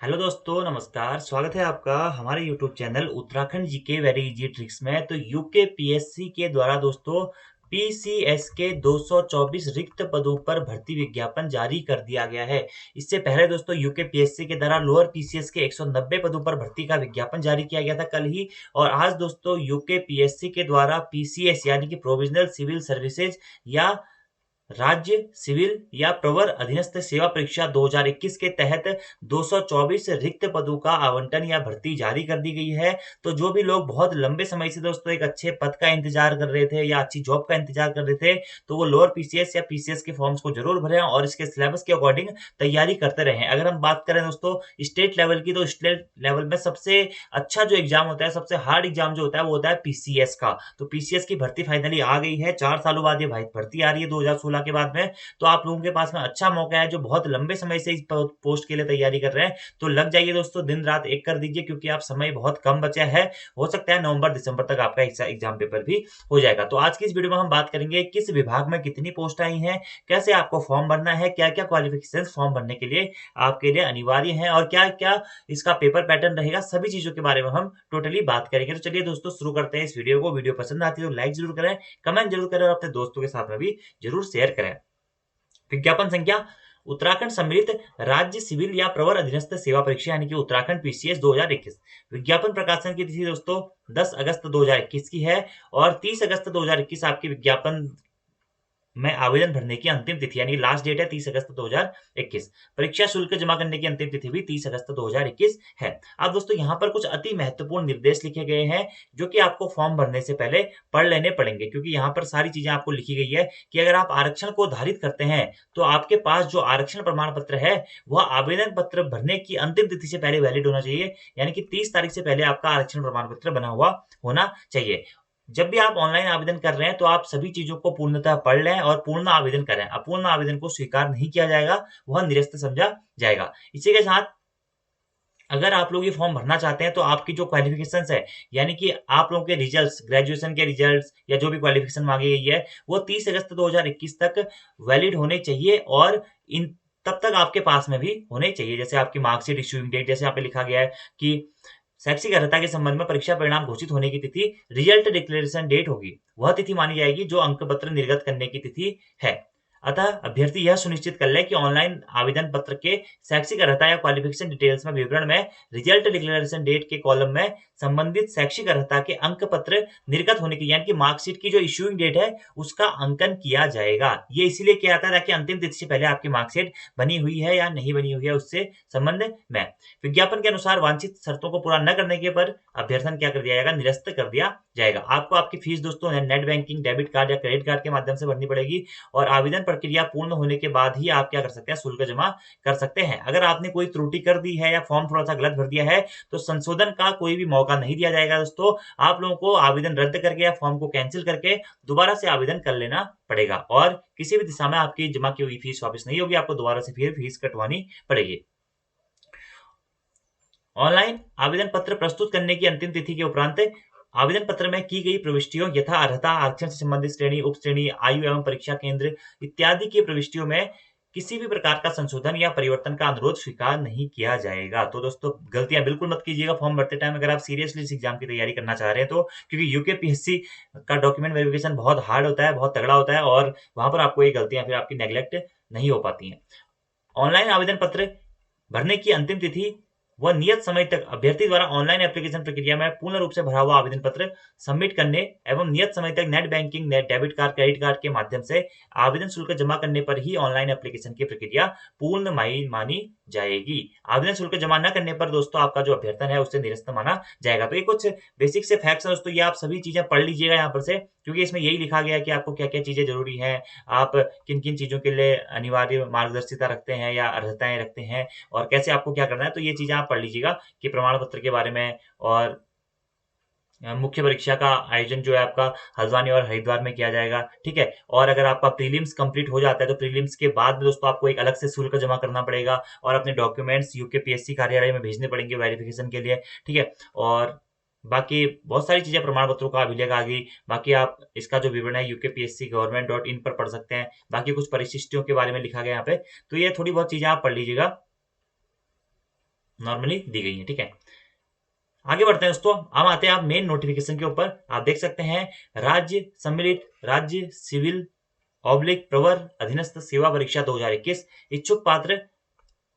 Hello दोस्तों, नमस्कार। स्वागत है आपका हमारे YouTube channel Uttarakhand GK very easy tricks में। तो यूके पीएससी के द्वारा दोस्तों पीसीएस के 224 रिक्त पदों पर भर्ती विज्ञापन जारी कर दिया गया है। इससे पहले दोस्तों यूके पीएससी के द्वारा लोअर पीसीएस के 190 पदों पर भर्ती का विज्ञापन जारी किया गया था कल ही। और आज दोस्तों यूके पीएससी के द्वारा पीसीएस यानी कि प्रोविजनल सिविल सर्विसेज या राज्य सिविल या प्रवर अधीनस्थ सेवा परीक्षा 2021 के तहत 224 रिक्त पदों का आवंटन या भर्ती जारी कर दी गई है। तो जो भी लोग बहुत लंबे समय से दोस्तों एक अच्छे पद का इंतजार कर रहे थे या अच्छी जॉब का इंतजार कर रहे थे, तो वो लोअर पीसीएस या पीसीएस के फॉर्म्स को जरूर भरें और इसके सिलेबस के अकॉर्डिंग तैयारी करते रहें। अगर हम बात करें दोस्तों स्टेट लेवल की, तो स्टेट लेवल में सबसे अच्छा जो एग्जाम होता है, सबसे हार्ड एग्जाम जो होता है वो होता है पीसीएस का। तो पीसीएस की भर्ती फाइनली आ गई है। 4 सालों बाद ये भर्ती आ रही है 2016 के बाद में। तो आप लोगों के पास में अच्छा मौका है जो बहुत लंबे समय से इस पोस्ट के लिए तैयारी कर रहे हैं, तो लग जाइए दोस्तों, दिन रात एक कर दीजिए क्योंकि आप समय बहुत कम बचा है। हो सकता है नवंबर दिसंबर तक आपका एग्जाम पेपर भी हो जाएगा। तो आज की इस वीडियो में हम बात करेंगे किस विभाग में कितनी पोस्ट आई हैं, कैसे आपको फॉर्म भरना है, क्या क्या क्वालिफिकेशन फॉर्म भरने के लिए आपके लिए अनिवार्य है और क्या क्या इसका पेपर पैटर्न रहेगा, सभी चीजों के बारे में हम टोटली बात करेंगे। तो चलिए दोस्तों शुरू करते हैं इस वीडियो को। वीडियो पसंद आती है तो लाइक जरूर करें, कमेंट जरूर करें और अपने दोस्तों के साथ में भी जरूर शेयर करें। विज्ञापन संख्या उत्तराखंड सम्मिलित राज्य सिविल या प्रवर अधीनस्थ सेवा परीक्षा यानी कि उत्तराखंड पीसीएस 2021। विज्ञापन प्रकाशन की तिथि दोस्तों 10 अगस्त 2021 की है और 30 अगस्त 2021 आपकी विज्ञापन में आवेदन भरने की अंतिम तिथि यानी लास्ट डेट है 30 अगस्त 2021। परीक्षा शुल्क जमा करने की अंतिम तिथि भी 30 अगस्त 2021 है। अब दोस्तों यहाँ पर कुछ अति महत्वपूर्ण निर्देश लिखे गए हैं जो कि आपको फॉर्म भरने से पहले पढ़ लेने पड़ेंगे, क्योंकि यहाँ पर सारी चीजें आपको लिखी गई है कि अगर आप आरक्षण को धारित करते हैं तो आपके पास जो आरक्षण प्रमाण पत्र है वह आवेदन पत्र भरने की अंतिम तिथि से पहले वैलिड होना चाहिए, यानी कि 30 तारीख से पहले आपका आरक्षण प्रमाण पत्र बना हुआ होना चाहिए। जब भी आप ऑनलाइन आवेदन कर रहे हैं तो आप सभी चीजों को पूर्णतः पढ़ लें और पूर्ण आवेदन करें। अपूर्ण आवेदन को स्वीकार नहीं किया जाएगा, वह निरस्त समझा जाएगा। इसी के साथ अगर आप लोग ये फॉर्म भरना चाहते हैं तो आपकी जो क्वालिफिकेशंस है, यानी कि आप लोगों के रिजल्ट्स, ग्रेजुएशन के रिजल्ट्स या जो भी क्वालिफिकेशन मांगी गई है वो 30 अगस्त 2021 तक वैलिड होने चाहिए और इन तब तक आपके पास में भी होने चाहिए। जैसे आपकी मार्कशीट इश्यूइंग डेट, जैसे यहाँ पे लिखा गया है कि शैक्षिक अर्हता के संबंध में परीक्षा परिणाम घोषित होने की तिथि रिजल्ट डिक्लेरेशन डेट होगी, वह तिथि मानी जाएगी जो अंक पत्र निर्गत करने की तिथि है। अतः अभ्यर्थी यह सुनिश्चित कर ले कि ऑनलाइन आवेदन पत्र के शैक्षिक अर्हता या क्वालिफिकेशन डिटेल्स में विवरण में रिजल्ट डिक्लेरेशन डेट के कॉलम में संबंधित शैक्षिक अर्हता के अंक पत्र निर्गत होने की, यानी कि मार्कशीट की जो इश्यूइंग डेट है उसका अंकन किया जाएगा। ये इसीलिए किया जाता है ताकि अंतिम तिथि से पहले आपकी मार्कशीट बनी हुई है या नहीं बनी हुई है उससे संबंध में। विज्ञापन के अनुसार वांछित शर्तों को पूरा न करने के पर अभ्यर्थन क्या कर दिया जाएगा, निरस्त कर दिया जाएगा। आपको आपकी फीस दोस्तों नेट बैंकिंग, डेबिट कार्ड या क्रेडिट कार्ड के माध्यम से भरनी पड़ेगी और आवेदन प्रक्रिया पूर्ण होने के बाद ही आप क्या कर सकते हैं, शुल्क जमा कर सकते हैं। अगर आपने कोई त्रुटि कर दी है या फॉर्म थोड़ा सा गलत भर दिया है तो संशोधन का कोई भी मौका नहीं दिया जाएगा दोस्तों। आप लोगों को आवेदन रद्द करके या फॉर्म को कैंसिल करके दोबारा से आवेदन कर लेना पड़ेगा और किसी भी दिशा में आपकी जमा की हुई फीस वापस नहीं होगी, आपको दोबारा से फिर फीस कटवानी पड़ेगी। ऑनलाइन आवेदन पत्र प्रस्तुत करने की अंतिम तिथि के उपरांत आवेदन पत्र में की गई प्रविष्टियों यथा अर्हता, आरक्षण से संबंधित श्रेणी, उप श्रेणी, आयु एवं परीक्षा केंद्र इत्यादि की प्रविष्टियों में किसी भी प्रकार का संशोधन या परिवर्तन का अनुरोध स्वीकार नहीं किया जाएगा। तो दोस्तों गलतियां बिल्कुल मत कीजिएगा फॉर्म भरते टाइम, अगर आप सीरियसली इस एग्जाम की तैयारी करना चाह रहे हैं तो, क्योंकि यूकेपीएससी का डॉक्यूमेंट वेरिफिकेशन बहुत हार्ड होता है, बहुत तगड़ा होता है और वहां पर आपको ये गलतियां फिर आपकी नेग्लेक्ट नहीं हो पाती हैं। ऑनलाइन आवेदन पत्र भरने की अंतिम तिथि व नियत समय तक अभ्यर्थी द्वारा ऑनलाइन एप्लीकेशन प्रक्रिया में पूर्ण रूप से भरा हुआ आवेदन पत्र सबमिट करने एवं नियत समय तक net banking, net debit card, credit card के माध्यम से आवेदन शुल्क जमा करने पर ही ऑनलाइन एप्लीकेशन की प्रक्रिया पूर्ण मानी जाएगी। आवेदन शुल्क जमा न करने पर दोस्तों आपका जो अभ्यर्थन है उससे निरस्त माना जाएगा। तो ये कुछ बेसिक से फैक्ट्स है दोस्तों, ये आप सभी चीजें पढ़ लीजिएगा यहाँ पर से, क्योंकि इसमें यही लिखा गया है कि आपको क्या क्या चीजें जरूरी है, आप किन किन चीजों के लिए अनिवार्य मार्गदर्शिता रखते हैं या अर्हताएं रखते हैं और कैसे आपको क्या करना है। तो ये चीजें आप पढ़ लीजिएगा कि प्रमाण पत्र के बारे में और मुख्य परीक्षा का आयोजन जो है आपका हल्द्वानी और हरिद्वार में किया जाएगा, ठीक है। और अगर आपका प्रीलिम्स कंप्लीट हो जाता है तो प्रीलिम्स के बाद में दोस्तों आपको एक अलग से शुल्क जमा करना पड़ेगा और अपने डॉक्यूमेंट्स यूकेपीएससी कार्यालय में भेजने पड़ेंगे वेरिफिकेशन के लिए, ठीक है। और बाकी बहुत सारी चीजें प्रमाण पत्रों का अभिलेख आ गई। बाकी आप इसका जो विवरण है यूकेपीएससी गवर्नमेंट.इन पर पढ़ सकते हैं। बाकी कुछ परिशिष्टियों के बारे में लिखा गया यहाँ पे, तो ये थोड़ी बहुत चीजें आप पढ़ लीजिएगा। नॉर्मली दी गई है। ठीक है, आगे बढ़ते हैं दोस्तों। अब आते हैं आप मेन नोटिफिकेशन के ऊपर। आप देख सकते हैं राज्य सम्मिलित राज्य सिविल ऑब्लिक प्रवर अधीनस्थ सेवा परीक्षा 2021 इच्छुक पात्र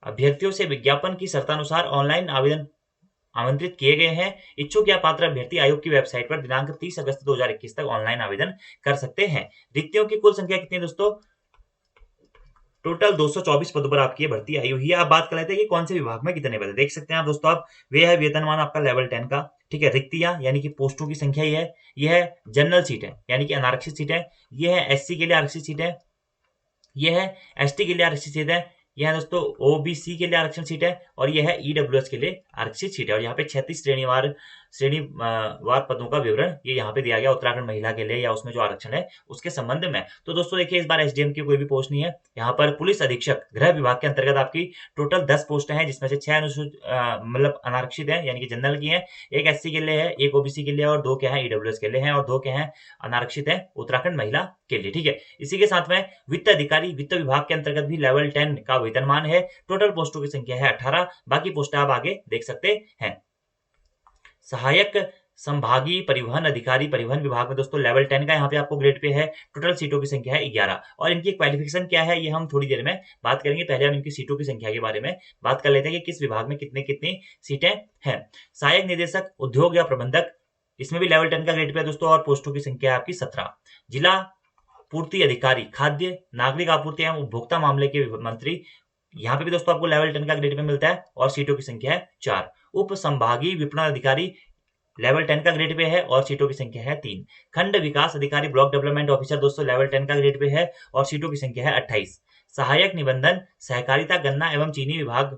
अभ्यर्थियों से विज्ञापन की शर्तानुसार ऑनलाइन आवेदन आमंत्रित किए गए हैं। इच्छुक या पात्र अभ्यर्थी आयोग की वेबसाइट पर दिनांक 30 अगस्त 2021 तक ऑनलाइन आवेदन कर सकते हैं। रिक्तियों की कुल संख्या कितनी है दोस्तों? टोटल 224 पदों पर आपकी ये भर्ती आई हुई है। आप बात कर लेते हैं कि कौन से विभाग में कितने पद है। देख सकते हैं आप दोस्तों, आप वे है वेतनमान आपका लेवल 10 का। ठीक है, रिक्तियां यानी कि पोस्टों की संख्या ही है। यह है जनरल सीट है यानी कि अनारक्षित सीट है। यह है एससी के लिए आरक्षित सीट है। यह है एसटी के लिए आरक्षित सीट है। यह है दोस्तों ओबीसी के लिए आरक्षण सीट है। और यह है ईडब्ल्यूएस के लिए आरक्षित सीट है। और यहाँ पे 36 श्रेणी वार पदों का विवरण ये यहाँ पे दिया गया उत्तराखंड महिला के लिए या उसमें जो आरक्षण है उसके संबंध में। तो दोस्तों देखिए, इस बार एसडीएम की कोई भी पोस्ट नहीं है। यहाँ पर पुलिस अधीक्षक गृह विभाग के अंतर्गत आपकी टोटल 10 पोस्टें हैं, जिसमें से 6 मतलब अनारक्षित है यानी कि जनरल की है। एक एससी के लिए है, एक ओबीसी के लिए और 2 क्या है ईडब्ल्यूएस के लिए हैं और 2 क्या है अनारक्षित है उत्तराखंड महिला के लिए। ठीक है, इसी के साथ में वित्त अधिकारी वित्त विभाग के अंतर्गत भी लेवल 10 का वेतनमान है। टोटल पोस्टों की संख्या है 18। बाकी पोस्टें आप आगे देख सकते हैं। सहायक संभागीय परिवहन अधिकारी परिवहन विभाग में दोस्तों लेवल 10 का यहाँ पे आपको ग्रेड पे है। टोटल सीटों की संख्या है 11 और इनकी क्वालिफिकेशन क्या है ये हम थोड़ी देर में बात करेंगे। पहले हम इनकी सीटों की संख्या के बारे में बात कर लेते हैं कि किस विभाग में कितनी कितनी सीटें हैं। सहायक निदेशक उद्योग या प्रबंधक, इसमें भी लेवल 10 का ग्रेड पे है दोस्तों और पोस्टों की संख्या है आपकी 17। जिला पूर्ति अधिकारी खाद्य नागरिक आपूर्ति एवं उपभोक्ता मामले के मंत्री, यहाँ पे भी दोस्तों आपको लेवल 10 का ग्रेड पे मिलता है और सीटों की संख्या है 4। उप संभागीय विपणन अधिकारी लेवल 10 का ग्रेड पे है और सीटों की संख्या है 3। खंड विकास अधिकारी ब्लॉक डेवलपमेंट ऑफिसर दोस्तों लेवल 10 का ग्रेड पे है और सीटों की संख्या है 28। सहायक निबंधन सहकारिता गन्ना एवं चीनी विभाग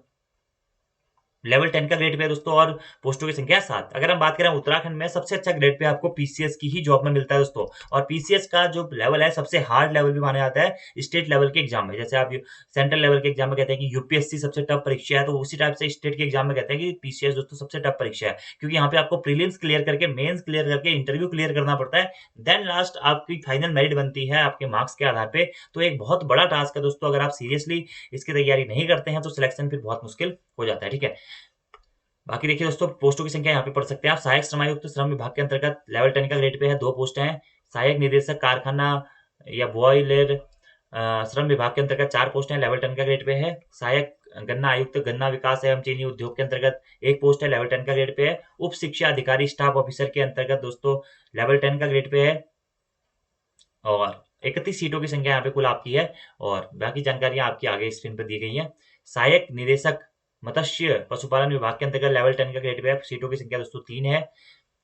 लेवल 10 का ग्रेड पे है दोस्तों और पोस्टों की संख्या 7। अगर हम बात करें उत्तराखंड में सबसे अच्छा ग्रेड पे आपको पीसीएस की ही जॉब में मिलता है दोस्तों। और पीसीएस का जो लेवल है सबसे हार्ड लेवल भी माना जाता है स्टेट लेवल के एग्जाम में। जैसे आप सेंट्रल लेवल के एग्जाम में कहते हैं कि यूपीएससी सबसे टफ परीक्षा है, तो उसी टाइप से स्टेट के एग्जाम में कहते हैं कि पीसीएस दोस्तों सबसे टफ परीक्षा है, क्योंकि यहाँ पे आपको प्रीलिम्स क्लियर करके मेन्स क्लियर करके इंटरव्यू क्लियर करना पड़ता है। देन लास्ट आपकी फाइनल मेरिट बनती है आपके मार्क्स के आधार पे। तो एक बहुत बड़ा टास्क है दोस्तों, अगर आप सीरियसली इसकी तैयारी नहीं करते हैं तो सिलेक्शन फिर बहुत मुश्किल हो जाता है। ठीक है, बाकी देखिए दोस्तों पोस्टों की संख्या यहाँ पे पढ़ सकते हैं आप। सहायक श्रमायुक्त श्रम विभाग के अंतर्गत लेवल 10 का ग्रेड पे है, 2 पोस्ट हैं। सहायक निदेशक कारखाना या बॉयलर श्रम विभाग के अंतर्गत 4 पोस्ट हैं, लेवल 10 का ग्रेड पे है। सहायक गन्ना आयुक्त गन्ना विकास एवं चीनी उद्योग के अंतर्गत 1 पोस्ट है, लेवल 10 का ग्रेड पे है। उप शिक्षा अधिकारी स्टाफ ऑफिसर के अंतर्गत दोस्तों लेवल 10 का ग्रेड पे है और 31 सीटों की संख्या यहाँ पे कुल आपकी है। और बाकी जानकारियां आपकी आगे स्क्रीन पर दी गई है। सहायक निदेशक मत्स्य पशुपालन विभाग के अंतर्गत लेवल 10 का ग्रेड पे है, सीटों की संख्या दोस्तों 3 है।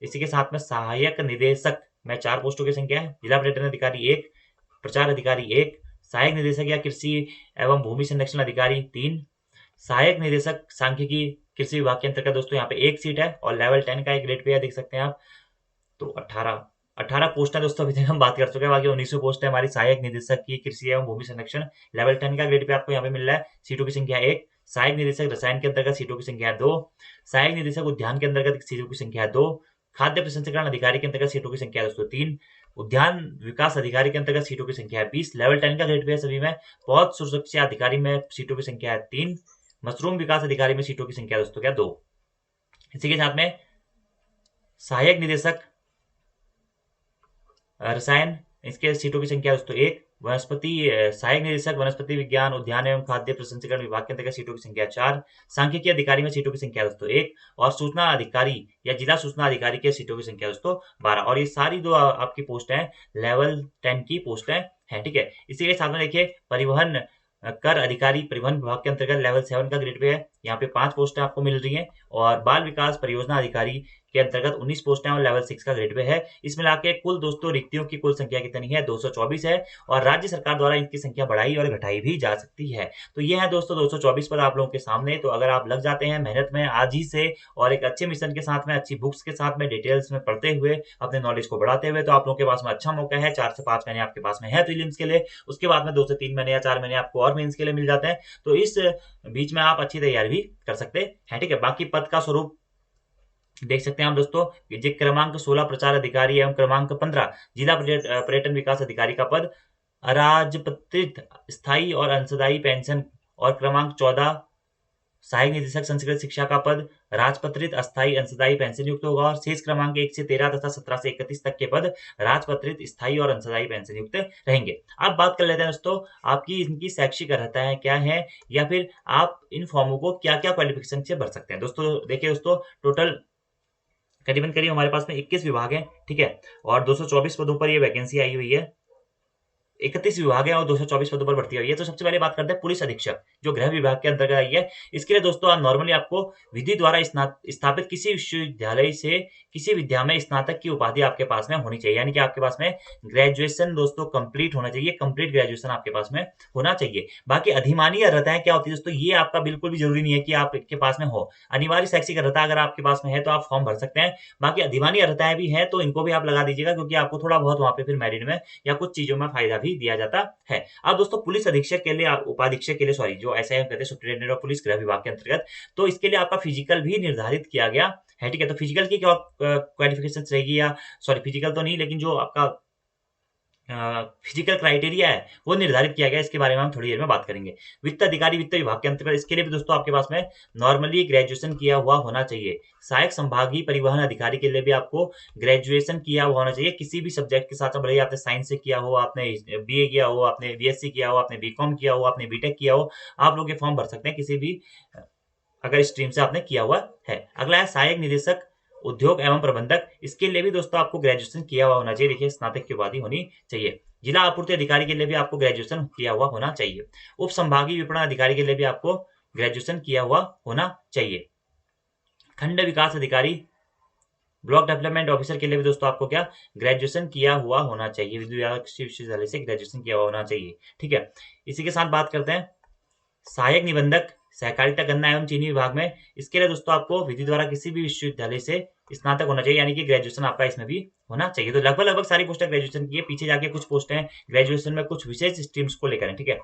इसी के साथ में सहायक निदेशक में 4 पोस्टों की संख्या है। जिला पर्यटन अधिकारी 1, प्रचार अधिकारी 1, सहायक निदेशक या कृषि एवं भूमि संरक्षण अधिकारी 3, सहायक निदेशक सांख्यिकी कृषि विभाग के अंतर्गत दोस्तों यहाँ पे 1 सीट है और लेवल 10 का एक ग्रेड पे है, देख सकते हैं आप। तो 18 पोस्ट है दोस्तों, अभी तक हम बात कर चुके हैं। बाकी 1900 पोस्ट है हमारी सहायक निदेशक की कृषि एवं भूमि संरक्षण। लेवल 10 का ग्रेड पे आपको यहाँ पे मिल रहा है। सीटों की संख्या 1। सहायक निदेशक रसायन के अंतर्गत सीटों की संख्या 2। सहायक निदेशक उद्यान के अंतर्गत सीटों की संख्या 2। खाद्य प्रसंस्करण अधिकारी के अंतर्गत सीटों की संख्या दोस्तों 3। उद्यान विकास अधिकारी के अंतर्गत सीटों की संख्या है 20। लेवल 10 का ग्रेड पे है सभी में। पौध सुरक्षा अधिकारी में सीटों की संख्या है 3। मशरूम विकास अधिकारी में सीटों की संख्या दोस्तों क्या 2। इसी के साथ में सहायक निदेशक रसायन, इसके सीटों की संख्या दोस्तों 1। वनस्पति सहायक निदेशक वनस्पति विज्ञान उद्यान एवं खाद्य प्रसंस्करण विभाग के अंतर्गत सीटों की संख्या 4। सांख्यिकी अधिकारी में सीटों की संख्या दोस्तों 1 और सूचना अधिकारी या जिला सूचना अधिकारी के सीटों की संख्या दोस्तों 12। और ये सारी जो आपकी पोस्ट है लेवल 10 की पोस्ट है। ठीक है, इसी के साथ में देखिए परिवहन कर अधिकारी परिवहन विभाग के अंतर्गत लेवल 7 का ग्रेड पे है। यहाँ पे 5 पोस्टें आपको मिल रही हैं और बाल विकास परियोजना अधिकारी के अंतर्गत 19 पोस्टें और लेवल 6 का ग्रेड पे है। इसमें लाके कुल दोस्तों रिक्तियों की कुल संख्या कितनी है 224 है और राज्य सरकार द्वारा इनकी संख्या बढ़ाई और घटाई भी जा सकती है। तो ये है दोस्तों 224 पद आप लोगों के सामने। तो अगर आप लग जाते हैं मेहनत में आज ही से और एक अच्छे मिशन के साथ में अच्छी बुक्स के साथ में डिटेल्स में पढ़ते हुए अपने नॉलेज को बढ़ाते हुए, तो आप लोगों के पास में अच्छा मौका है। 4 से 5 महीने आपके पास में है प्रीलिम्स के लिए, उसके बाद में 2 से 3 महीने या 4 महीने आपको और मेंस के लिए मिल जाते हैं। तो इस बीच में आप अच्छी तैयारी भी कर सकते हैं। ठीक है, बाकी पद का स्वरूप देख सकते हैं आप दोस्तों। जे क्रमांक 16 प्रचार अधिकारी एवं क्रमांक 15 जिला पर्यटन विकास अधिकारी का पद, अराजपत्रित स्थायी और अंशदायी पेंशन और क्रमांक 14 सहायक निदेशक संस्कृत शिक्षा का पद राजपत्रित अस्थायी अंशदायी पेंशन युक्त होगा और शेष क्रमांक 1 से 13 तथा 17 से 31 तक के पद राजपत्रित स्थायी और अंशदायी पेंशन युक्त रहेंगे। अब बात कर लेते हैं दोस्तों आपकी इनकी शैक्षिक अर्हता है क्या है या फिर आप इन फॉर्मों को क्या-क्या क्वालिफिकेशन से भर सकते हैं। दोस्तों देखिए दोस्तों टोटल करीबन करीब हमारे पास में 21 विभाग हैं, ठीक है, और 224 पदों पर ये वैकेंसी आई हुई है। 31 विभाग है और 224 पदों पर भर्ती हुई है। तो सबसे पहले बात करते हैं पुलिस अधीक्षक जो गृह विभाग के अंतर्गत आई है। इसके लिए दोस्तों आप नॉर्मली आपको विधि द्वारा स्थापित किसी विश्वविद्यालय से किसी विद्या में स्नातक की उपाधि आपके पास में होनी चाहिए, यानी कि आपके पास में ग्रेजुएशन दोस्तों कंप्लीट होना चाहिए, कंप्लीट ग्रेजुएशन आपके पास में होना चाहिए। बाकी अधिमानी अर्हताएं क्या होती है दोस्तों, ये आपका बिल्कुल भी जरूरी नहीं है कि आपके पास में हो। अनिवार्य शैक्षिक अर्हता अगर आपके पास में है तो आप फॉर्म भर सकते हैं। बाकी अधिमानी अर्हताएं भी हैं तो इनको भी आप लगा दीजिएगा क्योंकि आपको थोड़ा बहुत वहां पे फिर मेरिट में या कुछ चीजों में फायदा भी दिया जाता है। अब दोस्तों पुलिस अधीक्षक के लिए उपाधीक्षक के लिए सॉरी जो एसआई कहते हैं सुप्रिंटेंडेंट ऑफ पुलिस गृह विभाग के अंतर्गत, तो इसके लिए आपका फिजिकल भी निर्धारित किया गया है, ठीक है। तो फिजिकल की क्या क्वालिफिकेशन रहेगी या सॉरी फिजिकल तो नहीं लेकिन जो आपका फिजिकल क्राइटेरिया है वो निर्धारित किया गया, इसके बारे में हम थोड़ी देर में बात करेंगे। वित्त अधिकारी वित्त विभाग के अंतर्गत, इसके लिए भी दोस्तों आपके पास में नॉर्मली ग्रेजुएशन किया हुआ होना चाहिए। सहायक संभागीय परिवहन अधिकारी के लिए भी आपको ग्रेजुएशन किया हुआ होना चाहिए किसी भी सब्जेक्ट के साथ, भले ही आपने साइंस से किया हो, आपने बीए किया हो, आपने बीएससी किया हो, आपने बीकॉम किया हो, आपने बीटेक किया हो, आप लोग ये फॉर्म भर सकते हैं किसी भी अगर स्ट्रीम से आपने किया हुआ है। अगला है सहायक निदेशक उद्योग एवं प्रबंधक, इसके लिए भी दोस्तों आपको ग्रेजुएशन किया हुआ होना चाहिए। देखिए स्नातक की उपाधि होनी चाहिए। जिला आपूर्ति अधिकारी के लिए भी आपको ग्रेजुएशन किया हुआ होना चाहिए। उप संभागीय विपणन अधिकारी के लिए भी आपको ग्रेजुएशन किया हुआ होना चाहिए। खंड विकास अधिकारी ब्लॉक डेवलपमेंट ऑफिसर के लिए भी दोस्तों आपको क्या ग्रेजुएशन किया हुआ होना चाहिए, विश्वविद्यालय से ग्रेजुएशन किया हुआ होना चाहिए, ठीक है। इसी के साथ बात करते हैं सहायक निबंधक सहकारिता गन्ना एवं चीनी विभाग में, इसके लिए दोस्तों आपको विधि द्वारा किसी भी विश्वविद्यालय से स्नातक होना चाहिए, यानी कि ग्रेजुएशन आपका इसमें भी होना चाहिए। तो लगभग लगभग सारी पोस्टें ग्रेजुएशन की है, पीछे जाके कुछ पोस्टें ग्रेजुएशन में कुछ विशेष स्ट्रीम्स को लेकर है, ठीक है।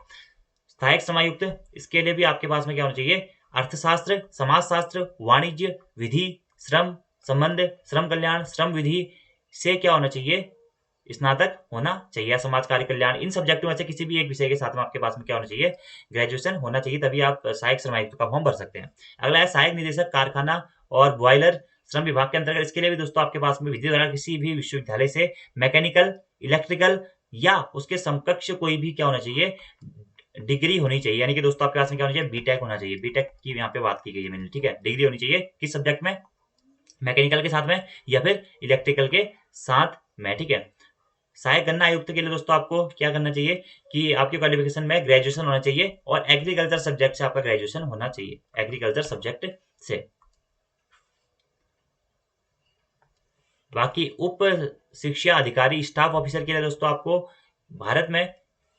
सहायक समायुक्त, इसके लिए भी आपके पास में क्या होना चाहिए, अर्थशास्त्र, समाजशास्त्र, वाणिज्य, विधि, श्रम संबंध, श्रम कल्याण, श्रम विधि से क्या होना चाहिए, स्नातक होना चाहिए। समाज कार्य कल्याण, इन सब्जेक्टों में से किसी भी एक विषय के साथ में आपके पास में क्या होना चाहिए, ग्रेजुएशन होना चाहिए, तभी आप सहायक श्रमायुक्त का फॉर्म भर सकते हैं। अगला है सहायक निदेशक कारखाना और बॉयलर श्रम विभाग के अंतर्गत, इसके लिए भी दोस्तों आपके पास में विधि द्वारा किसी भी विश्वविद्यालय से मैकेनिकल, इलेक्ट्रिकल या उसके समकक्ष कोई भी क्या होना चाहिए, डिग्री होनी चाहिए, यानी कि दोस्तों आपके पास में क्या होना चाहिए, बीटेक होना चाहिए। बीटेक की यहाँ पे बात की गई है मैंने, ठीक है। डिग्री होनी चाहिए किस सब्जेक्ट में, मैकेनिकल के साथ में या फिर इलेक्ट्रिकल के साथ में, ठीक है। सहायक गन्ना आयुक्त के लिए दोस्तों आपको क्या करना चाहिए कि आपके क्वालिफिकेशन में ग्रेजुएशन होना चाहिए और एग्रीकल्चर सब्जेक्ट से आपका ग्रेजुएशन होना चाहिए, एग्रीकल्चर सब्जेक्ट से। बाकी उप शिक्षा अधिकारी स्टाफ ऑफिसर के लिए दोस्तों आपको भारत में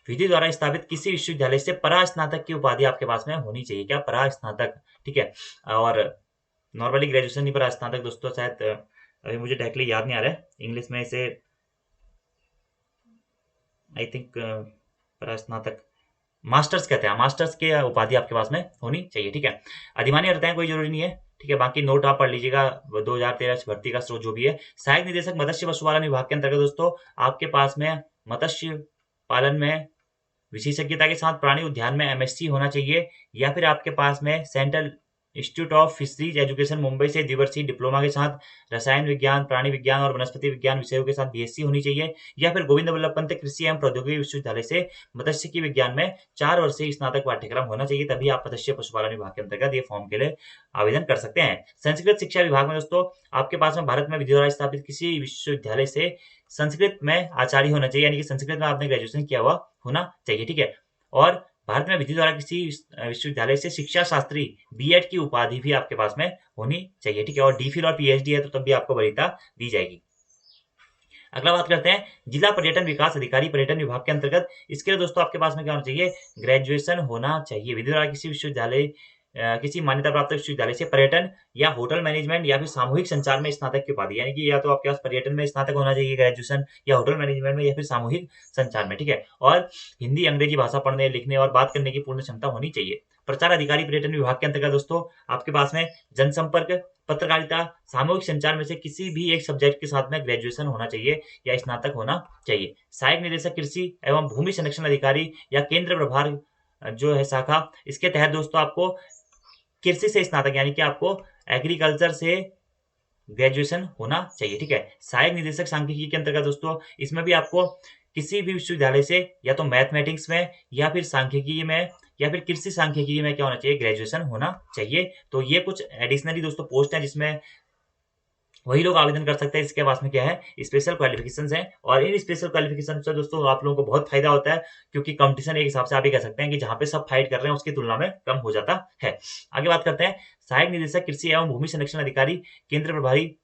विधि द्वारा स्थापित किसी विश्वविद्यालय से परास्नातक की उपाधि आपके पास में होनी चाहिए, क्या परास्नातक, ठीक है। और नॉर्मली ग्रेजुएशन नहीं, परास्नातक दोस्तों शायद अभी मुझे डायरेक्टली याद नहीं आ रहा है, इंग्लिश में इसे आई थिंक स्नातक मास्टर्स कहते हैं, मास्टर्स की उपाधि आपके पास में होनी चाहिए, ठीक है। अधिमानी अर्हताएं कोई जरूरी नहीं है, ठीक है। बाकी नोट आप पढ़ लीजिएगा 2013 भर्ती का स्रोत जो भी है। सहायक निदेशक मत्स्य पशुपालन विभाग के अंतर्गत दोस्तों आपके पास में मत्स्य पालन में विशेषज्ञता के साथ प्राणी उद्यान में एमएससी होना चाहिए, या फिर आपके पास में central institute of fisheries education Mumbai से द्विवर्षीय डिप्लोमा के साथ रसायन विज्ञान, प्राणी विज्ञान और वनस्पति विज्ञान विषयों के साथ बीएससी होनी चाहिए, या फिर गोविंद वल्लभ पंत कृषि एवं प्रौद्योगिकी विश्वविद्यालय से मत्स्यिकी विज्ञान में 4 वर्षीय स्नातक पाठ्यक्रम होना चाहिए, तभी आप मत्स्य पशुपालन विभाग के अंतर्गत ये फॉर्म के लिए आवेदन कर सकते हैं। संस्कृत शिक्षा विभाग में दोस्तों आपके पास में भारत में विधि द्वारा स्थापित किसी विश्वविद्यालय से संस्कृत में आचार्य होना चाहिए, यानी कि संस्कृत में आपने ग्रेजुएशन किया हुआ होना चाहिए, ठीक है। और भारत में विधि द्वारा किसी विश्वविद्यालय से शिक्षा शास्त्री बीएड की उपाधि भी आपके पास में होनी चाहिए, ठीक है। और डीफिल और पीएचडी है तो तब भी आपको वरीयता दी जाएगी। अगला बात करते हैं जिला पर्यटन विकास अधिकारी पर्यटन विभाग के अंतर्गत, इसके लिए दोस्तों आपके पास में क्या होना चाहिए, ग्रेजुएशन होना चाहिए। विधि द्वारा किसी विश्वविद्यालय किसी मान्यता प्राप्त विश्वविद्यालय से पर्यटन या होटल मैनेजमेंट या फिर सामूहिक संचार में स्नातक की उपाधि, यानी कि या तो आपके पास पर्यटन में स्नातक होना चाहिए ग्रेजुएशन, या होटल मैनेजमेंट में, या फिर सामूहिक संचार में, ठीक है। और हिंदी अंग्रेजी भाषा पढ़ने लिखने और बात करने की पूर्ण क्षमता होनी चाहिए। प्रचार अधिकारी पर्यटन विभाग के अंतर्गत दोस्तों आपके पास में जनसंपर्क, पत्रकारिता, सामूहिक संचार में से किसी भी एक सब्जेक्ट के साथ में ग्रेजुएशन होना चाहिए या स्नातक होना चाहिए। सहायक निदेशक कृषि एवं भूमि संरक्षण अधिकारी या केंद्र प्रभार जो है शाखा, इसके तहत दोस्तों आपको कृषि से स्नातक यानी कि आपको एग्रीकल्चर से ग्रेजुएशन होना चाहिए, ठीक है। सहायक निदेशक सांख्यिकी के अंतर्गत दोस्तों इसमें भी आपको किसी भी विश्वविद्यालय से या तो मैथमेटिक्स में या फिर सांख्यिकी में या फिर कृषि सांख्यिकी में क्या होना चाहिए, ग्रेजुएशन होना चाहिए। तो ये कुछ एडिशनली दोस्तों पोस्ट है जिसमें वही लोग आवेदन कर सकते हैं इसके पास में क्या है, स्पेशल क्वालिफिकेशंस हैं। और इन स्पेशल क्वालिफिकेशन से दोस्तों आप लोगों को बहुत फायदा होता है, क्योंकि कंपटीशन एक हिसाब से आप ये कह सकते हैं कि जहां पे सब फाइट कर रहे हैं उसकी तुलना में कम हो जाता है। आगे बात करते हैं सहायक निदेशक कृषि एवं भूमि संरक्षण अधिकारी केंद्र प्रभारी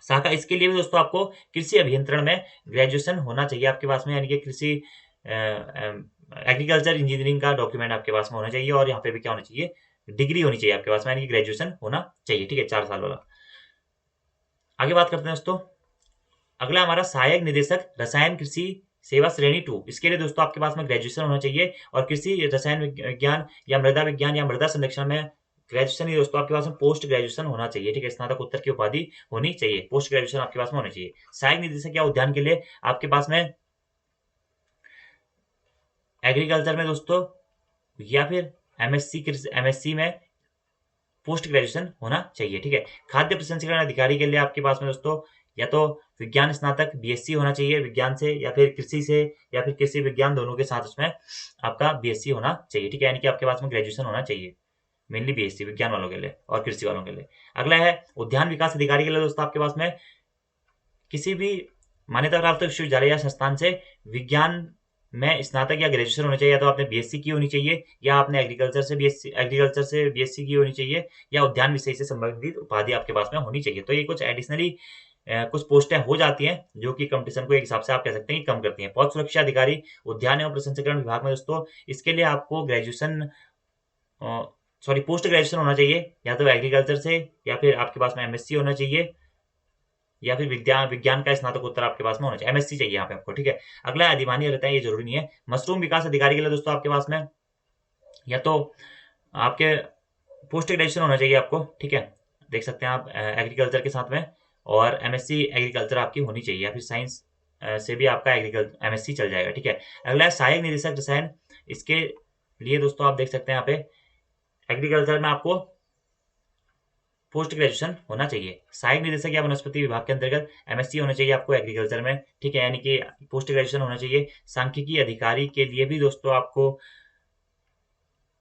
शाखा। इसके लिए भी दोस्तों आपको कृषि अभियंत्रण में ग्रेजुएशन होना चाहिए आपके पास में, यानी कि कृषि एग्रीकल्चर इंजीनियरिंग का डॉक्यूमेंट आपके पास में होना चाहिए। और यहाँ पे भी क्या होना चाहिए, डिग्री होनी चाहिए आपके पास में, यानी कि ग्रेजुएशन होना चाहिए, ठीक है, 4 साल वाला। आगे बात करते हैं दोस्तों, अगला हमारा सहायक निदेशक रसायन कृषि सेवा श्रेणी 2। इसके लिए दोस्तों आपके पास में ग्रेजुएशन होना चाहिए और कृषि रसायन विज्ञान या मृदा संरक्षण में ग्रेजुएशन ही दोस्तों आपके पास में पोस्ट ग्रेजुएशन होना चाहिए, ठीक है। स्नातक उत्तर की उपाधि होनी चाहिए, पोस्ट ग्रेजुएशन आपके पास में होनी चाहिए। सहायक निदेशक या उद्यान के लिए आपके पास में एग्रीकल्चर में दोस्तों या फिर एमएससी में पोस्ट ग्रेजुएशन होना चाहिए, ठीक है। खाद्य प्रसंस्करण अधिकारी के लिए आपके पास में दोस्तों या तो विज्ञान स्नातक बीएससी होना चाहिए विज्ञान से, या फिर कृषि से, या फिर कृषि विज्ञान, दोनों के साथ उसमें आपका बीएससी होना चाहिए, ठीक है। यानी कि आपके पास में ग्रेजुएशन होना चाहिए, मेनली बीएससी विज्ञान वालों के लिए और कृषि वालों के लिए। अगला है उद्यान विकास अधिकारी के लिए दोस्तों आपके पास में किसी भी मान्यता प्राप्त विश्वविद्यालय या संस्थान से विज्ञान में स्नातक या ग्रेजुएशन होनी चाहिए, या तो आपने बीएससी की होनी चाहिए, या आपने एग्रीकल्चर से बीएससी की होनी चाहिए, या उद्यान विषय से संबंधित उपाधि आपके पास में होनी चाहिए। तो ये कुछ एडिशनली कुछ पोस्टें हो जाती हैं जो कि कंपटीशन को एक हिसाब से आप कह सकते हैं कि कम करती हैं। पौध सुरक्षा अधिकारी उद्यान एवं प्रसंस्करण विभाग में दोस्तों इसके लिए आपको ग्रेजुएशन पोस्ट ग्रेजुएशन होना चाहिए, या तो एग्रीकल्चर से, या फिर आपके पास में एमएससी होना चाहिए, या फिर विज्ञान का स्नातकोत्तर आपके पास में होना चाहिए, एमएससी चाहिए यहाँ पे आपको, ठीक है। अगला अधिमान्य रहता है, ये जरूरी नहीं है। मशरूम विकास अधिकारी के लिए दोस्तों आपके पास में या तो आपके पोस्ट ग्रेजुएशन होना चाहिए आपको, ठीक है, देख सकते हैं आप एग्रीकल्चर के साथ में, और एमएससी एग्रीकल्चर आपकी होनी चाहिए, या फिर साइंस से भी आपका एग्रीकल्चर एमएससी चल जाएगा, ठीक है। अगला है सहायक निदेशक रसायन। इसके लिए दोस्तों आप देख सकते हैं यहाँ पे एग्रीकल्चर में आपको पोस्ट ग्रेजुएशन होना चाहिए। सहायक निदेशक या वनस्पति विभाग के अंतर्गत एमएससी होना चाहिए आपको एग्रीकल्चर में, ठीक है, यानी कि पोस्ट ग्रेजुएशन होना चाहिए। सांख्यिकी अधिकारी के लिए भी दोस्तों आपको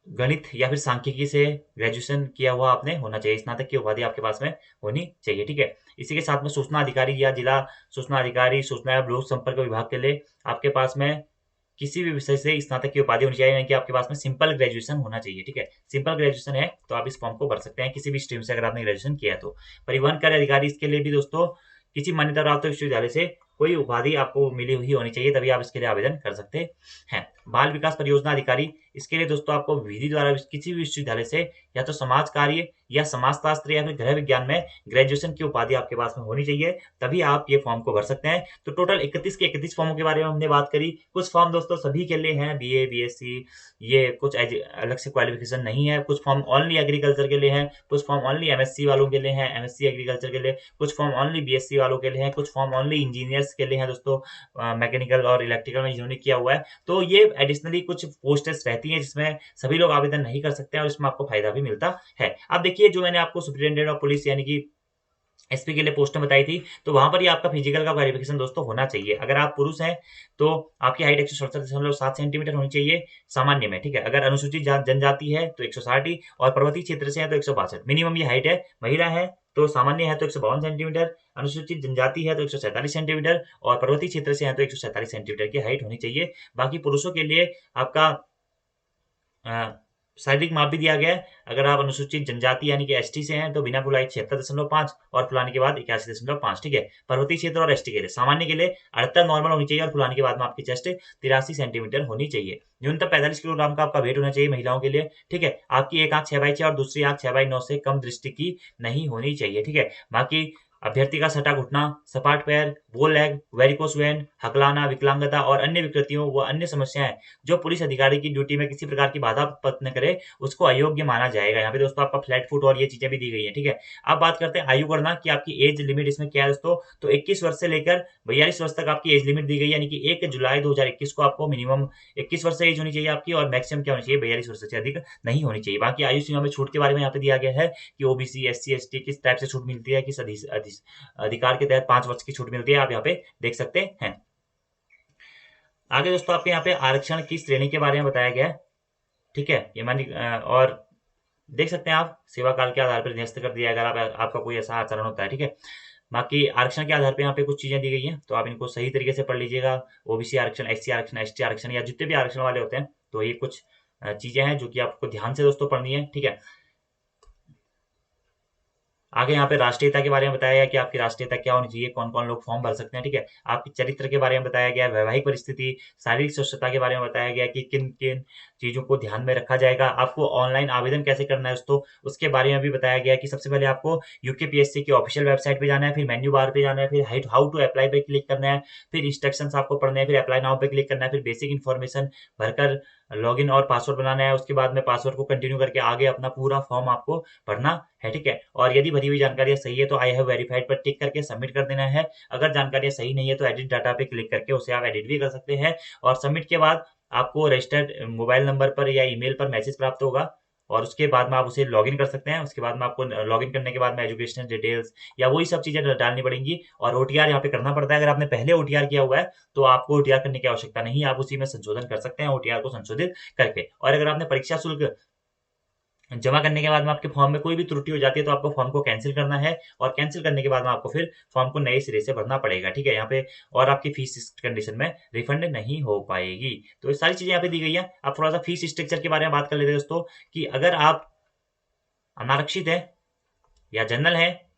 गणित या फिर सांख्यिकी से ग्रेजुएशन किया हुआ आपने होना चाहिए, स्नातक की उपाधि आपके पास में होनी चाहिए, ठीक है। इसी के साथ में सूचना अधिकारी या जिला सूचना अधिकारी, सूचना या लोक संपर्क विभाग के लिए आपके पास में किसी भी विषय से स्नातक की उपाधि होनी चाहिए, यानी कि आपके पास में सिंपल ग्रेजुएशन होना चाहिए, ठीक है। सिंपल ग्रेजुएशन है तो आप इस फॉर्म को भर सकते हैं किसी भी स्ट्रीम से अगर आपने ग्रेजुएशन किया है तो। परिवहन कार्य अधिकारी, इसके लिए भी दोस्तों किसी मान्यता प्राप्त विश्वविद्यालय से कोई उपाधि आपको मिली हुई होनी चाहिए, तभी आप इसके लिए आवेदन कर सकते हैं। बाल विकास परियोजना अधिकारी, इसके लिए दोस्तों आपको विधि द्वारा किसी भी विश्वविद्यालय से या तो समाज कार्य या समाजशास्त्र या फिर गृह विज्ञान में ग्रेजुएशन की उपाधि आपके पास में होनी चाहिए, तभी आप ये फॉर्म को भर सकते हैं। तो टोटल 31 के 31 फॉर्मों के बारे में हमने बात करी। कुछ फॉर्म दोस्तों सभी के लिए हैं, बीए बीएससी, ये कुछ अलग से क्वालिफिकेशन नहीं है। कुछ फॉर्म ओनली एग्रीकल्चर के लिए हैं, कुछ फॉर्म ओनली एमएससी वालों के लिए हैं, एमएससी एग्रीकल्चर के लिए, कुछ फॉर्म ओनली बीएससी वालों के लिए हैं, कुछ फॉर्म ओनली इंजीनियर्स के लिए हैं दोस्तों, मैकेनिकल और इलेक्ट्रिकल में जिन्होंने किया हुआ है। तो ये एडिशनली कुछ पोस्टेस रहती हैं जिसमें सभी लोग आवेदन नहीं कर सकते हैं और इसमें आपको फायदा भी मिलता है। अब देखिए जो मैंने आपको सुपरिटेंडेंट ऑफ पुलिस यानी कि एसपी के लिए पोस्टें बताई थी, तो वहां पर ही आपका फिजिकल का वेरिफिकेशन दोस्तों होना चाहिए। अगर आप पुरुष हैं तो आपकी हाइट 167.7 सेंटीमीटर होनी चाहिए सामान्य में, ठीक है। अगर अनुसूचित जनजाति है तो 160 और पर्वतीय क्षेत्र से है तो 162 मिनिमम ये हाइट है। महिला है तो सामान्य है तो 152 सेंटीमीटर, अनुसूचित जनजाति है तो 147 सेंटीमीटर और पर्वतीय क्षेत्र से है तो 147 सेंटीमीटर की हाइट होनी चाहिए। बाकी पुरुषों के लिए आपका शारीरिक माप भी दिया गया है। अगर आप अनुसूचित जनजाति यानी कि एसटी से हैं तो बिना फुलाई 76.5 और फुलाने के बाद 81.5, ठीक है। पर्वतीय क्षेत्र और एसटी के लिए सामान्य के लिए 78 नॉर्मल होनी चाहिए और फुलाने के बाद में आपकी चेस्ट 83 सेंटीमीटर होनी चाहिए। न्यूनतम 45 किलोग्राम का आपका वेट होना चाहिए महिलाओं के लिए, ठीक है। आपकी एक आंख 6/6 और दूसरी आंख 6/9 से कम दृष्टि की नहीं होनी चाहिए, ठीक है। बाकी अभ्यर्थी का सटा घुटना, सपाट पैर, वो लैग, वेरिकोस वेन, हकलाना, विकलांगता और अन्य विकृतियों व अन्य समस्याएं जो पुलिस अधिकारी की ड्यूटी में किसी प्रकार की बाधा उत्पन्न करे, उसको अयोग्य माना जाएगा। यहाँ पे दोस्तों आपका फ्लैट फुट और ये चीजें भी दी गई है, ठीक है। अब बात करते हैं आयु गणना की। आपकी एज लिमिट इसमें क्या है दोस्तों, तो 21 वर्ष से लेकर 42 वर्ष तक आपकी एज लिमिट दी गई है, यानी कि 1 जुलाई 2021 को आपको मिनिमम 21 वर्ष से एज होनी चाहिए आपकी, और मैक्सिमम क्या होनी चाहिए, 42 वर्ष से अधिक नहीं होनी चाहिए। बाकी आयु सीमा में छूट के बारे में यहाँ पे दिया गया है कि ओबीसी, एससी, एसटी किस टाइप से छूट मिलती है, किस अधिकार के तहत 5 वर्ष की छूट मिलती है, आप यहाँ पे देख सकते हैं। आगे दोस्तों आपके यहाँ पे आरक्षण की श्रेणी के बारे में बताया गया है, ठीक है। ये मानी और देख सकते हैं आप, सेवा काल के आधार पर निरस्त कर दिया अगर आपका कोई ऐसा आचरण होता है, ठीक है। बाकी आरक्षण के आधार पे यहाँ पे कुछ चीजें दी गई हैं, तो आप इनको सही तरीके से पढ़ लीजिएगा। ओबीसी आरक्षण, एससी आरक्षण, एसटी आरक्षण या जितने भी आरक्षण वाले होते हैं, तो ये कुछ चीजें हैं जो कि आपको ध्यान से दोस्तों पढ़नी है, ठीक है। आगे यहाँ पे राष्ट्रीयता के बारे में बताया गया कि आपकी राष्ट्रीयता क्या होनी चाहिए, कौन कौन लोग फॉर्म भर सकते हैं, ठीक है। आपके चरित्र के बारे में बताया गया, वैवाहिक परिस्थिति, शारीरिक स्वच्छता के बारे में बताया गया कि किन किन चीजों को ध्यान में रखा जाएगा। आपको ऑनलाइन आवेदन कैसे करना है दोस्तों, उसके बारे में भी बताया गया कि सबसे पहले आपको यूकेपीएससी की ऑफिशियल वेबसाइट पे जाना है, फिर मेन्यू बार पे जाना है, फिर हाउ टू अप्लाई पे क्लिक करना है, फिर इंस्ट्रक्शंस आपको पढ़ने हैं, फिर अप्लाई नाउ पे क्लिक करना है, फिर बेसिक इन्फॉर्मेशन भरकर लॉगिन और पासवर्ड बनाना है। उसके बाद में पासवर्ड को कंटिन्यू करके आगे अपना पूरा फॉर्म आपको भरना है, ठीक है। और यदि भरी हुई जानकारियां सही है तो आई हैव वेरीफाइड पर टिक करके सबमिट कर देना है। अगर जानकारियां सही नहीं है तो एडिट डाटा पे क्लिक करके उसे आप एडिट भी कर सकते हैं। और सबमिट के बाद आपको रजिस्टर्ड मोबाइल नंबर पर या ईमेल पर मैसेज प्राप्त होगा, और उसके बाद में आप उसे लॉगिन कर सकते हैं। उसके बाद में आपको लॉगिन करने के बाद में एजुकेशनल डिटेल्स या वही सब चीजें डालनी पड़ेंगी, और ओटीआर यहाँ पे करना पड़ता है। अगर आपने पहले ओटीआर किया हुआ है तो आपको ओटीआर करने की आवश्यकता नहीं है, आप उसी में संशोधन कर सकते हैं ओटीआर को संशोधित करके। और अगर आपने परीक्षा शुल्क जमा करने के बाद में आपके फॉर्म में कोई भी त्रुटि हो जाती है तो आपको फॉर्म को कैंसिल करना है, और कैंसिल करने के बाद में आपको फिर फॉर्म को नए सिरे से भरना पड़ेगा, ठीक है यहाँ पे। और आपकी फीस इस कंडीशन में रिफंड नहीं हो पाएगी। तो ये सारी चीजें यहाँ पे दी गई है। अब थोड़ा सा फीस स्ट्रक्चर के बारे में बात कर लेते हैं दोस्तों, कि अगर आप अनारक्षित है या जनरल है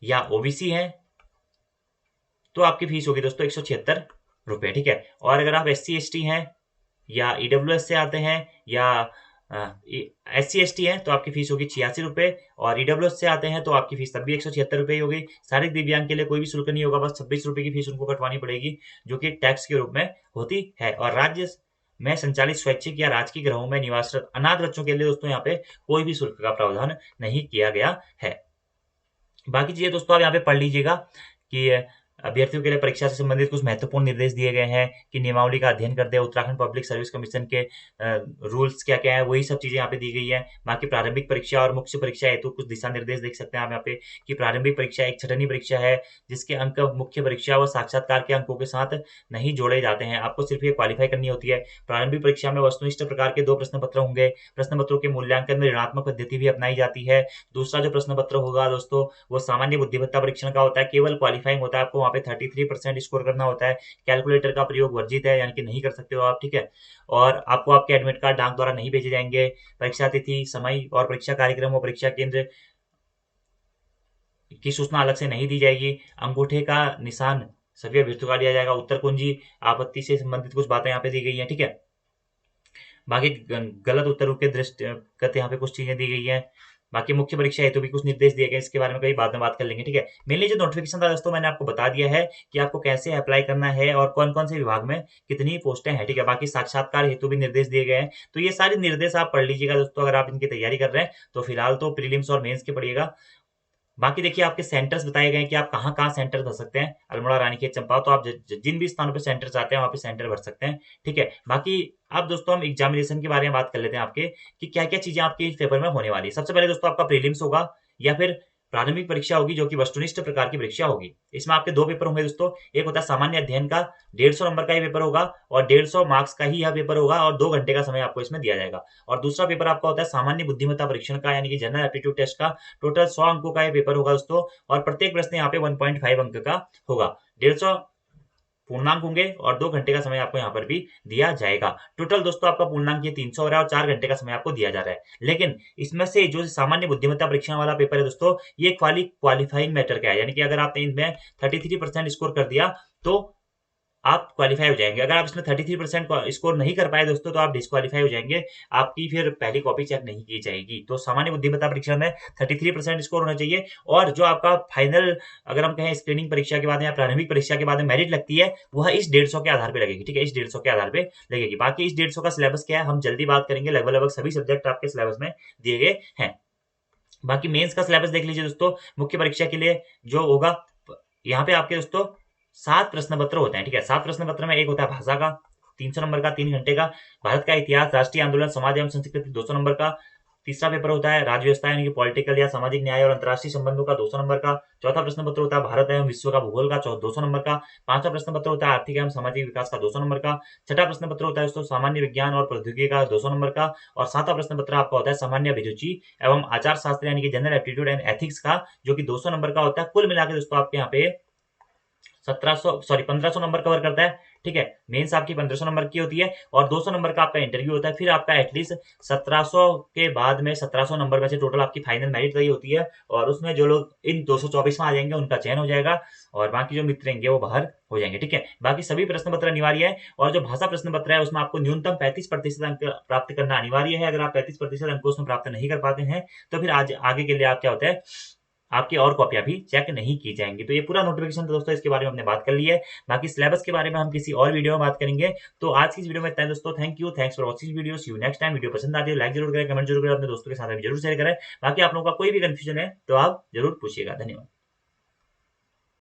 या ओबीसी है तो आपकी फीस होगी दोस्तों 176 रुपए, ठीक है। और अगर आप एससी एसटी हैं या ईडब्ल्यूएस से आते हैं या एससी एसटी हैं तो आपकी फीस होगी 86 रुपए, और ईडब्ल्यूएस से आते हैं तो आपकी फीस तब भी 176 रुपए ही होगी। शारीरिक दिव्यांग के लिए कोई भी शुल्क नहीं होगा, बस 26 रुपए की फीस उनको कटवानी पड़ेगी, जो कि टैक्स के रूप में होती है। और राज्य में संचालित स्वैच्छिक या राजकीय गृहों में निवासरत अनाथ बच्चों के लिए दोस्तों यहाँ पे कोई भी शुल्क का प्रावधान नहीं किया गया है। बाकी चीजें दोस्तों आप यहाँ पे पढ़ लीजिएगा कि अभ्यर्थियों के लिए परीक्षा से संबंधित कुछ महत्वपूर्ण निर्देश दिए गए हैं, कि नियमावली का अध्ययन करते हैं, उत्तराखंड पब्लिक सर्विस कमीशन के रूल्स क्या क्या है, वही सब चीजें यहाँ पे दी गई है। बाकी प्रारंभिक परीक्षा और मुख्य परीक्षा हेतु कुछ दिशा निर्देश देख सकते हैं आप यहाँ पे, कि प्रारंभिक परीक्षा एक छठनी परीक्षा है जिसके अंक मुख्य परीक्षा व साक्षात्कार के अंकों के साथ नहीं जोड़े जाते हैं, आपको सिर्फ ये क्वालिफाई करनी होती है। प्रारंभिक परीक्षा में वस्तुनिष्ठ प्रकार के 2 प्रश्न पत्र होंगे, प्रश्न पत्रों के मूल्यांकन में ऋणात्मक पद्धति भी अपनाई जाती है। दूसरा जो प्रश्न पत्र होगा दोस्तों वो सामान्य बुद्धिमत्ता परीक्षण का होता है, केवल क्वालिफाइंग होता है, आपको वहाँ पे 33% स्कोर करना होता है। कैलकुलेटर का प्रयोग वर्जित है, यानी कि नहीं कर सकते हो आप, ठीक है। और आपको आपके एडमिट कार्ड डाक द्वारा नहीं भेजे जाएंगे। परीक्षा तिथि, समय और परीक्षा कार्यक्रम और परीक्षा केंद्र की सूचना अलग से नहीं दी जाएगी। अंगूठे का निशान सभी अभ्यर्थियों को दिया जाएगा। उत्तर कुंजी आपत्ति से संबंधित कुछ बातें यहाँ पे दी गई हैं, ठीक है। बाकी गलत उत्तरों के दृष्टिगत यहाँ पे कुछ चीजें दी गई हैं। बाकी मुख्य परीक्षा हेतु भी कुछ निर्देश दिए गए, इसके बारे में कई बाद में बात कर लेंगे, ठीक है। मेनली जो नोटिफिकेशन था दोस्तों मैंने आपको बता दिया है कि आपको कैसे अप्लाई करना है और कौन कौन से विभाग में कितनी पोस्टें हैं, ठीक है। बाकी साक्षात्कार हेतु भी निर्देश दिए गए हैं, तो ये सारे निर्देश आप पढ़ लीजिएगा दोस्तों अगर आप इनकी तैयारी कर रहे हैं तो। फिलहाल तो प्रीलिम्स और मेंस के पढ़िएगा। बाकी देखिए आपके सेंटर्स बताए गए हैं कि आप कहाँ कहाँ सेंटर भर सकते हैं। अल्मोड़ा, रानीखेत, चंपावत, तो आप जिन भी स्थानों पे सेंटर चाहते हैं वहाँ पे सेंटर भर सकते हैं, ठीक है। बाकी अब दोस्तों हम एग्जामिनेशन के बारे में बात कर लेते हैं आपके, कि क्या क्या चीजें आपके इस पेपर में होने वाली है। सबसे पहले दोस्तों आपका प्रीलिम्स होगा या फिर प्रारंभिक परीक्षा होगी, जो कि वस्तुनिष्ठ प्रकार की परीक्षा होगी। इसमें आपके 2 पेपर होंगे दोस्तों। एक होता है सामान्य अध्ययन का, 150 नंबर का ये पेपर होगा और 150 मार्क्स का ही यह पेपर होगा, और 2 घंटे का समय आपको इसमें दिया जाएगा। और दूसरा पेपर आपका होता है सामान्य बुद्धिमत्ता परीक्षण का, यानी कि जनरल एप्टीट्यूड टेस्ट का। टोटल 100 अंकों का ये पेपर होगा दोस्तों, और प्रत्येक प्रश्न यहाँ पे 1.5 अंक का होगा। 150 पूर्णांक होंगे और 2 घंटे का समय आपको यहाँ पर भी दिया जाएगा। टोटल दोस्तों आपका पूर्णांक ये 300 हो रहा है और 4 घंटे का समय आपको दिया जा रहा है। लेकिन इसमें से जो सामान्य बुद्धिमत्ता परीक्षण वाला पेपर है दोस्तों, ये क्वालिफाइंग मैटर का है, यानी कि अगर आपने इनमें 33% स्कोर कर दिया तो आप क्वालिफाई हो जाएंगे। अगर आप इसमें 33% स्कोर नहीं कर पाए दोस्तों, तो आप डिस्क्वालीफाई हो जाएंगे, आपकी फिर पहली कॉपी चेक नहीं की जाएगी। तो सामान्य बुद्धिमत्ता परीक्षा में 33% स्कोर होना चाहिए, और जो आपका फाइनल, अगर हम कहें स्क्रीनिंग परीक्षा के बाद या प्रारंभिक परीक्षा के बाद में मेरिट लगती है, वह इस 150 के आधार पे लगेगी। ठीक है, इस 150 के आधार पे लगेगी। बाकी इस 150 का सिलेबस क्या है हम जल्दी बात करेंगे। लगभग लगभग सभी सब्जेक्ट आपके सिलेबस में दिए गए हैं। बाकी मेंस का सिलेबस देख लीजिए दोस्तों। मुख्य परीक्षा के लिए जो होगा, यहाँ पे आपके दोस्तों 7 प्रश्न पत्र होते हैं। ठीक है, 7 प्रश्न पत्र में एक होता है भाषा का 300 नंबर का, 3 घंटे का। भारत का इतिहास, राष्ट्रीय आंदोलन, समाज एवं संस्कृति 200 नंबर का। तीसरा पेपर होता है राज्य व्यवस्था यानी कि पॉलिटिकल या सामाजिक न्याय और अंतर्राष्ट्रीय संबंधों का 200 नंबर का। चौथा प्रश्न पत्र होता है भारत एवं विश्व का भूगोल का 200 नंबर का। पांचवा प्रश्न पत्र होता है आर्थिक एवं सामाजिक विकास का 200 नंबर का। छठा प्रश्न पत्र होता है दोस्तों सामान्य विज्ञान और प्रौद्योगिकी का 200 नंबर का। और सातवां प्रश्न पत्र आपका होता है सामान्य अभिरुचि एवं आचार शास्त्र यानी कि जनरल एप्टीट्यूड एंड एथिक्स का, जो कि 200 नंबर का होता है। कुल मिलाकर दोस्तों आपके यहाँ पे 1500 नंबर कवर करता है। ठीक है, मेंस आपकी 1500 नंबर की होती है, और 200 नंबर का आपका इंटरव्यू होता है। फिर आपका एटलीस्ट 1700 के बाद में 1700 नंबर में से टोटल आपकी फाइनल मेरिट तय होती है, और उसमें जो लोग इन 224 में आ जाएंगे उनका चयन हो जाएगा, और बाकी जो मित्र रहेंगे वो बाहर हो जाएंगे। ठीक है, बाकी सभी प्रश्न पत्र अनिवार्य है, और जो भाषा प्रश्न पत्र है उसमें आपको न्यूनतम 35% अंक प्राप्त करना अनिवार्य है। अगर आप 35% अंक उसमें प्राप्त नहीं कर पाते हैं, तो फिर आज आगे के लिए आप क्या होता है, आपकी और कॉपियां भी चेक नहीं की जाएंगी। तो ये पूरा नोटिफिकेशन था दोस्तों, इसके बारे में हमने बात कर ली है। बाकी सिलेबस के बारे में हम किसी और वीडियो में बात करेंगे। तो आज की इस वीडियो में इतना है दोस्तों। Thank you, thanks for watching video. See you next time. Video पसंद आती है लाइक जरूर करें, कमेंट जरूर करें, अपने दोस्तों के साथ भी जरूर शेयर करें। बाकी आप लोगों का कोई भी कंफ्यूजन है तो आप जरूर पूछिएगा। धन्यवाद।